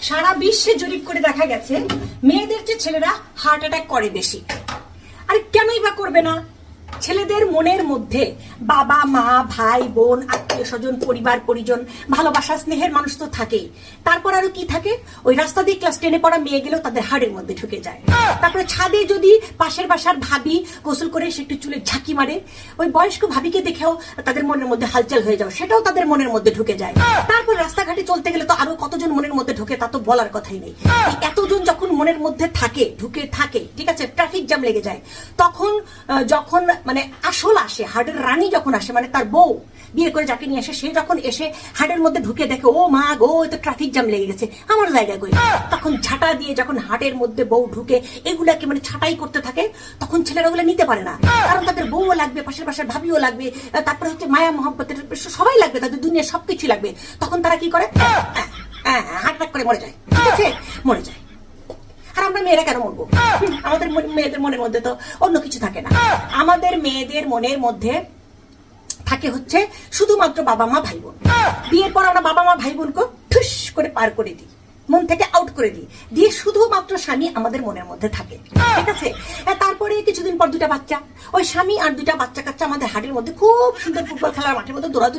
সারা বিশ্বে জরিপ করে দেখা গেছে মেয়েদের চেয়ে ছেলেরা হার্ট অ্যাটাক করে বেশি। আর কেনই বা করবে না? ছেলেদের মনের মধ্যে বাবা মা ভাই বোন আত্মীয় স্বজন পরিবার পরিজন ভালোবাসা স্নেহের মানুষ তো থাকেই। তারপর আরো কি থাকে? ওই রাস্তা দিয়ে ক্লাস 10-এ পড়া মেয়ে গেলেও তাদের হাড়ের মধ্যে ঢুকে যায়। তারপরে ছাদে যদি পাশের বাসার ভাবি গোসল করে এসে একটু চুলে ঝাঁকি মারে, ওই বয়স্ক ভাবিকে দেখেও তাদের মনের মধ্যে হালচাল হয়ে যাও, সেটাও তাদের মনের মধ্যে ঢুকে যায়। তারপর রাস্তাঘাটে চলতে গেলে তো আরো কতজন মনের মধ্যে ঢুকে তা তো বলার কথাই নেই। এতজন যখন মনের মধ্যে থাকে ঢুকে থাকে, ঠিক আছে, ট্রাফিক জ্যাম লেগে যায়, তখন যখন মানে আসল আসে, হার্টের রানী যখন আসে, মানে তার বউ বিয়ে করে যাকে নিয়ে আসে, সে যখন এসে হার্টের মধ্যে ঢুকে দেখে ও মা গো তো ট্রাফিক জ্যাম লেগে গেছে আমার জায়গায় কই, তখন ঝাঁটা দিয়ে যখন হার্টের মধ্যে বউ ঢুকে এগুলাকে মানে ছাঁটাই করতে থাকে, তখন ছেলেরা ওগুলো নিতে পারে না। কারণ তাদের বউও লাগবে, পাশের পাশের ভাবিও লাগবে, তারপরে হচ্ছে মায়া মহব্বতের সবাই লাগবে, তাদের দুনিয়ার সবকিছু লাগবে। তখন তারা কি করে? হার্ট অ্যাটাক করে মরে যায়, ঠিক আছে, মরে যায়। আর আমরা মেয়েরা কেন মরবো? আমাদের মেয়েদের মনের মধ্যে তো অন্য কিছু থাকে না। আমাদের মেয়েদের মনের মধ্যে থাকে হচ্ছে শুধুমাত্র বাবা মা ভাই বোন। বিয়ের পর আমরা বাবা মা ভাই বোনকে ঠুস করে পার করে দিই, মন থেকে আউট করে দিই, দিয়ে শুধুমাত্র স্বামী আমাদের মনের মধ্যে থাকে, ঠিক আছে। তারপরে কিছুদিন পর দুটা বাচ্চা, ওই স্বামী আর দুটা বাচ্চা কাচ্চা আমাদের হাড়ের মধ্যে খুব সুন্দর ফুটবল খেলার মাঠের মধ্যে দৌড়াদৌড়ি